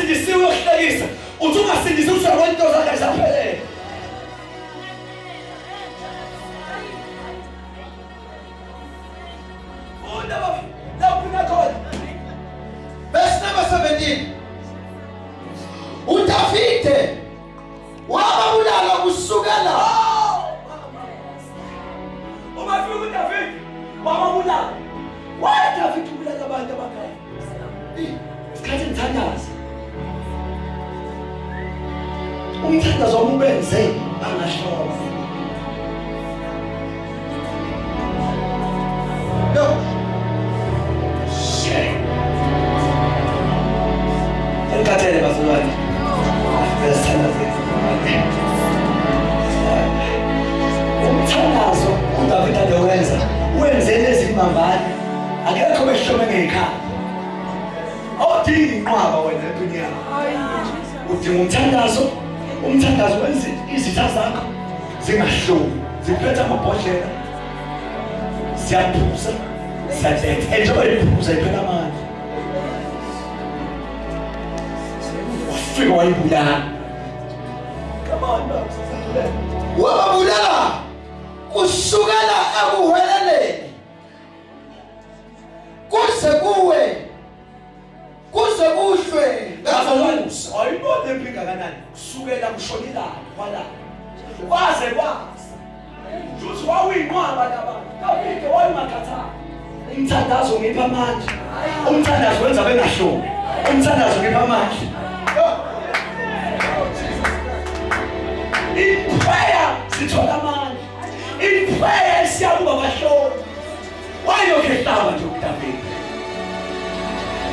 ungasindisiwe uyohlekisa. Uthi ungasindisi usakwenza into zakhe zaphelele. Verse number 17. uDavide wababulala kusukela umafika uDavide wababulala. Why Davide ubulala abantu abakhayo? Isikhathi ngithandaza. Umthandazo omubenze angashona. No. Shame. Enkathele bazalwane. Besithandaze. Umthandazo uDavide adowenza. Wenze lezimambane. Akekho behlome ngekhaya. Awudingi inqwaba wena empilweni. Udinga umthandazo wenze izitha zakho zingahluki, ziphethe amabhodlela, siyaphuza, siyathetha, njengoba iphuza iphela amandla. Wafika wayibulala. Come on, wababulala kusukela ekuhweleleni kuze kuhlwe ngamusa. Ayibona empinga kanani kusukela kushonilana kwala. Waze Juthi wawinqwaba labantu. Davide wayimakhathana. Umthandazo ngipha amandla. Umthandazo wenza bengahloni. Umthandazo ngipha amandla. In prayer sithola amandla. In prayer siyakuba bahloni. Wayokehlaba nje uDavide.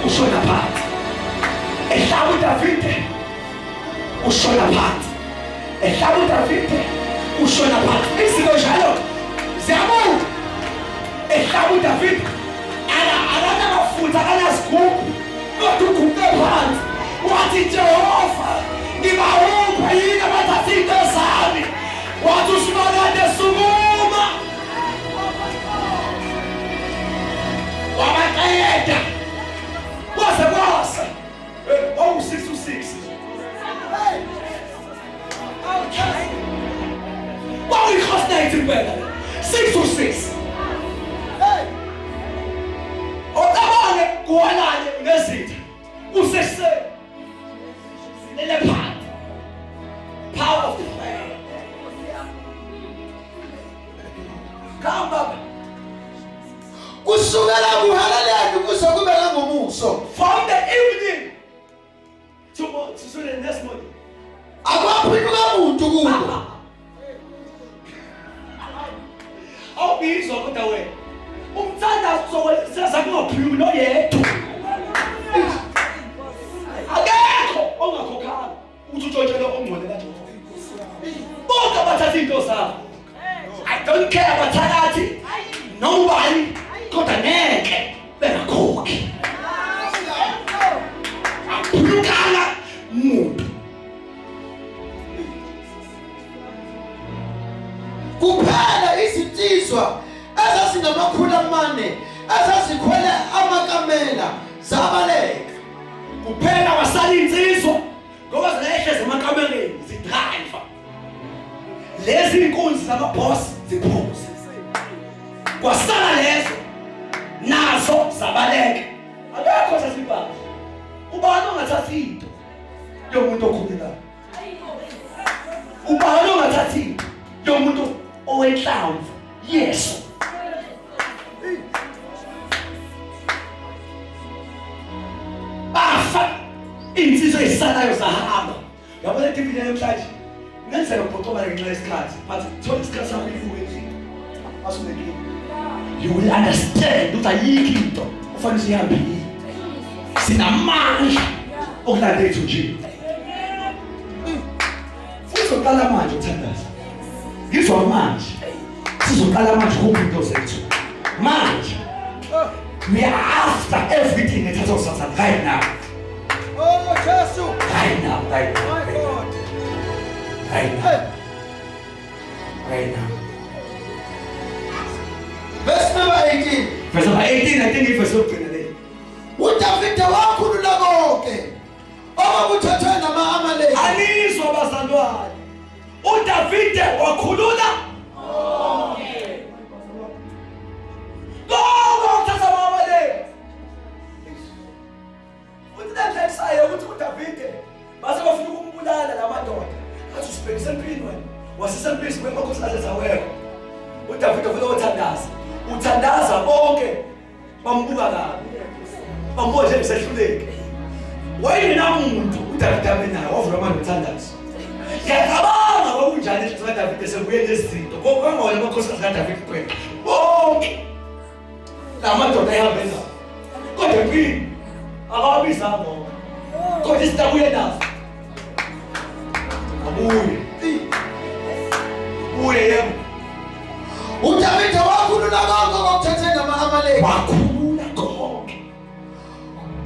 Ushona phansi. Ehlaba uDavide. Ushona phansi. Ehlaba uDavide. Ushona phansi. Izinto njalo ziyabuka. Ehlaba uDavide. Akanamafutha akanasigubhu. Kodwa uguquke phansi. Wathi Jehova, ngibawupha yini abathatha into zami. Wathi uSimakade sukuma. Wabaqeda. Kwase. Oh, 6 to 6. Why we cost 19 better? 6 to 6. Otabane kuwalane nezitha. Usese. Lele power of the prayer. Come back. Kusukela kuhaleleni kuze kube ngomuso. From the evening to the next morning. Akwaphinuka umuntu kubo. Awubizwa kodwa wena. Umthandazo wenza kungaphumi noyedwa. Akekho ongakhokhanga uthi utshotshele ongcwele kaJehova. Bonke abathatha into zabo. I don't care abathakathi. Nobody kodwa ngeke bengakhokhi. Aphulukana umuntu. Kuphela izinsizwa ezazingamakhulu amane ezazikhwele amakamela zabaleka. Kuphela wasala insizwa ngoba zilehleze emakameleni zidrive. Lezi inkunzi zamaboss ziphuze. Kwasala lezo nazo zabaleka. Akekho sasibaba. Ubani ongathathi into yomuntu okhulekayo. Ubani ongathathi into yomuntu owenhlamvu. Yesu. Bafa insizwa ezisalayo zahamba. Yabona iTV namhlanje. Ngenzeka ukubhotoba ngenxa yesikhathi. But thola isikhathi sakho ifukwini. Asubekile. You will understand ukuthi ayikho into ufanele sihambe yini. Sinamandla okulandela ethu nje. Sizoqala manje ukuthandaza. Ngizwa manje. Sizoqala manje ukuphinda zethu. Manje. We are after everything that has us right now. Oh, Jesus. Right now. My God. Right now. Verse number 18. Verse number 18, I think it was so good. uDavide wakhulula konke uDavide wakhulula uthatha Amaleki. Uthi namhla ukuthi uDavide base bafuna ukumbulala lamadoda. Athi usibhekise empini wena. Wasisempisi kwenkosikazi zawekho. uDavide uvela uthandaza. Uthandaza bonke bambuka kabi. Bambuka nje esehluleke. Wayenamuntu uDavide abenayo wavula amandla uthandaza. Ngiyacabanga kwakunjani nje uDavide sebuye nezinto. Kwangona amakhosikazi kaDavide kuphela. Bonke lamadoda ayahambela. Kodwa empini akawabiza bonke. Kodwa isitabuye nazo. Abuye. Uye yebo. uDavide wakhulula konke okuthatheka ama-Amaleki. Wakhulula konke.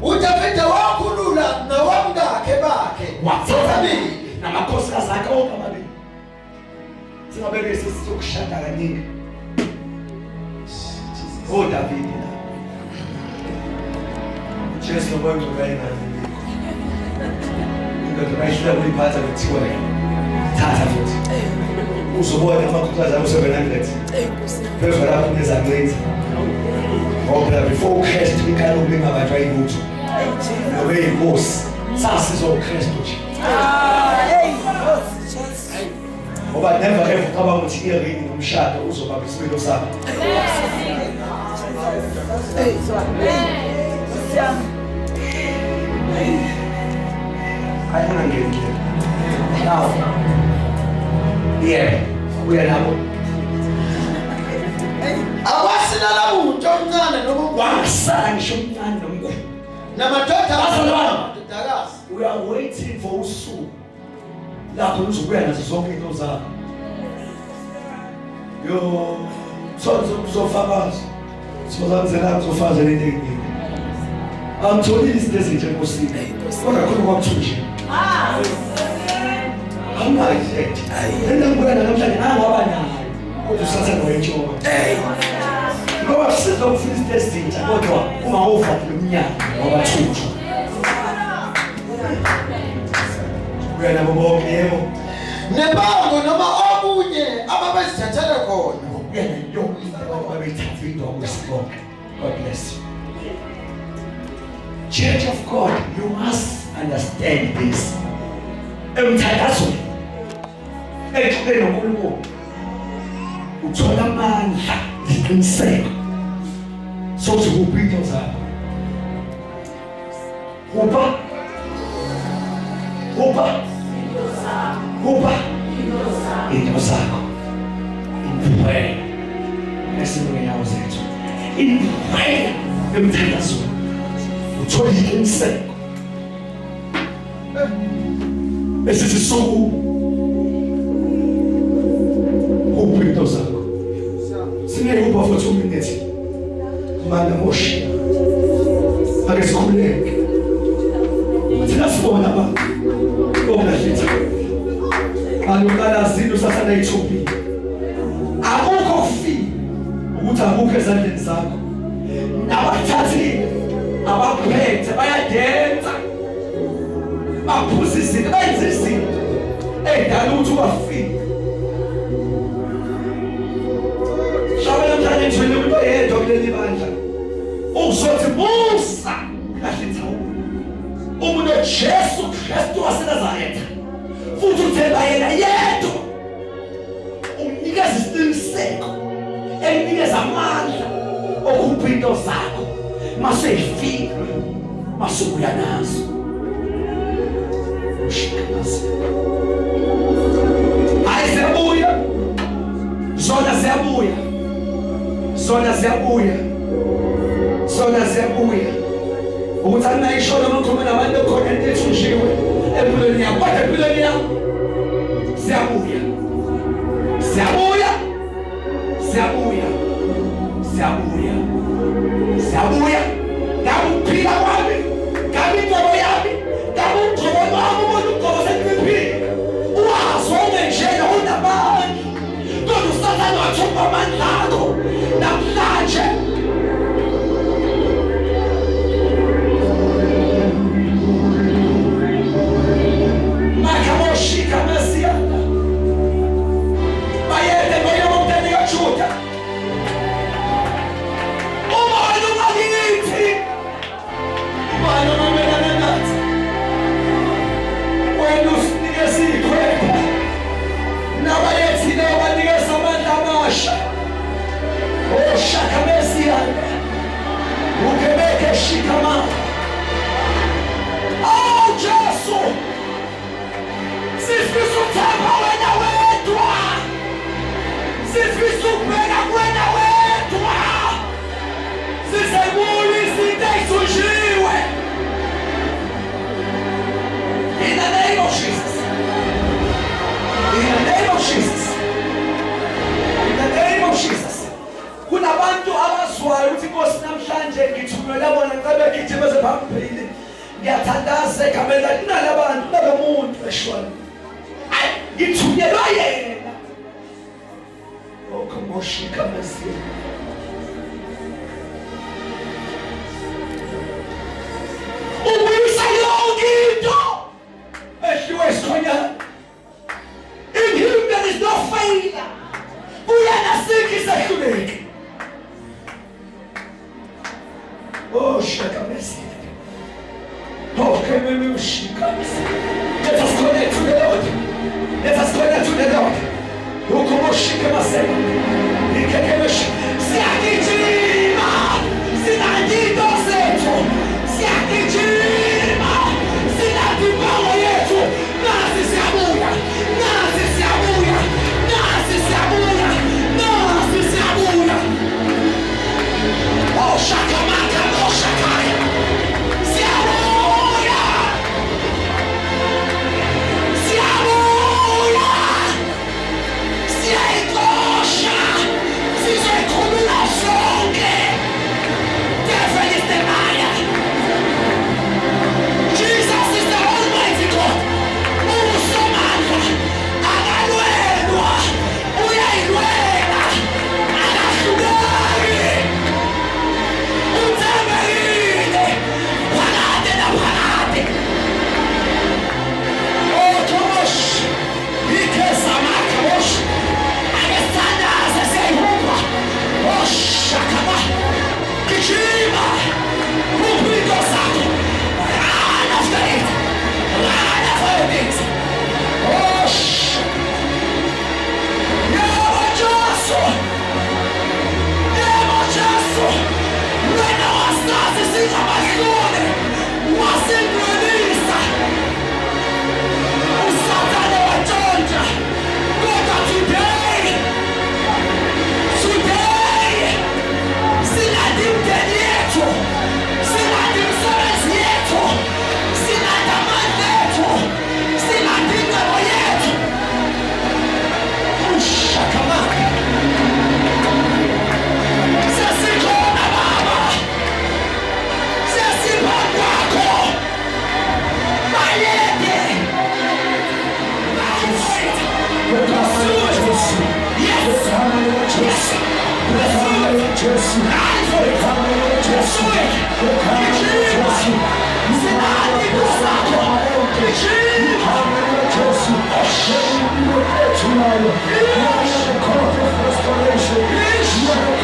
uDavide wakhulula nawomkakhe bakhe. Wathobabili namakhosikazi akhe onke amabili. Singabeke sesizokushada kaningi. Davide la. Jesu ngoba ngibona indoda bayishila kuyiphatha kuthiwa thatha futhi. Uzobona amakhosikazi akho 700. Phezulu lapho nezancenza. Ngoba before uKristu ikalo lingabanjwa yilutho. Ngoba inkosi sasizwa uKristu nje. Ngoba never ever kaba ukuthi iringi nomshado uzobaba isimilo sakho. I want to get clear. Now, yeah, we are now. Awasina la muntu omncane Wasala ngisho omncane nomkhulu. namadoda Bazalwane. amadodakazi. We are waiting for usuku lapho uzobuya nazo zonke into zakho. Yo, uzofakaza. Sizozenzela uzofaza lento eyiningi. Angitholile izinto ezintsha enkosini. Kodwa khona kwakuthunje. Awunayo. Lento ngibuya namhlanje angaba nayo. Kodwa usathana wayitshona. Ngoba siza ukufika izinto ezintsha kodwa ungawova lomnyaka ngoba thunje. Uya nabo bonke yebo. Nebango noma obunye ababezithathele khona. Uya nayonke into ababeyithathile ngokwesibonke. God bless you. Church of God, you must understand this. Emthakazweni exhubeni noNkulunkulu uthola amandla iqiniseko sokuthi kuphi into zakho. Kupha into zakho. Impela esimwe yawo zethu. Impela emthakazweni uthola iqiniseko. Esisisuku kuphi into zakho. Sineyuba for 2 minutes. Mana moshi. Ake sikhuleke. Thina sibona ba. Okungahlitha. Alukala zinto sasana yithubi. Akukho kufika ukuthi akukho ezandleni zakho. Nabathathi abaphethe bayadenza. Baphuza izinto benza izinto ey'dala ukuthi ubafike. Shabe namhlanje ngithwele umuntu oyedwa kuleli bandla uzothi Musa kahlitha umuntu uJesu Kristu waseNazaretha futhi uthemba yena yedwa unikeza isiqiniseko enikeza amandla okhupha into zakho mase ifika masubuya nazo. Hayi ziyabuya. Zona ziyabuya. Ukuthi anayishona amakhuluma nabantu khona into ethunjiwe empilweni yakho. Kodwa empilweni yakho ziyabuya. Ngakuphila kwami, ngabintebo yami, ngabugcono wami umuntu ugqoka seqhiphile. Uwazone njena unamandla. Kodwa usathane wathumba amandla akho namhlanje. Makamoshika masiana. Ngathandaze kamela nalabantu nalomuntu eshwana. Ngithunyelwa yena. Oh kamoshika masi. Ubuyisa yonke into ehliwe sikhonyana. In him there is no failure. Uyena sikisa hluleke. Oh shaka masi. Oh maybe shika masi. Let us connect to the Lord. Let us connect to the Lord. Ukumoshika masi. Ikekemesh. Siakijima. Sinadido zetu. Siakijima. Sinadibawa yetu. Nasi siabuya. Nasi siabuya. Nasi siabuya. Nasi siabuya. Oh shakamaka no shakaya. Siabuya. Siabuya. Siaitosha. Siaikombinação que devil is the liar. Jesus is the Almighty God. Umusomana, analuelwa, uyailwela, anashudari, utemerine, parate na parate. Oh, Tomosh, ikesamakamosh, anestanda aseseihupa, oh, shakama, kichima, upido sako, run after it, run after it. Oh, Yemochaso, Yemochaso, when our stars is in our sky, wasn't released. Usatane wa Georgia, God today, sina dimteni yetu, sina dimservice yetu, sina damani yetu, sina dimgamo yetu. Ushakamaka. Sisi kona baba, sisi pangwako, mayete, mayete. Yes.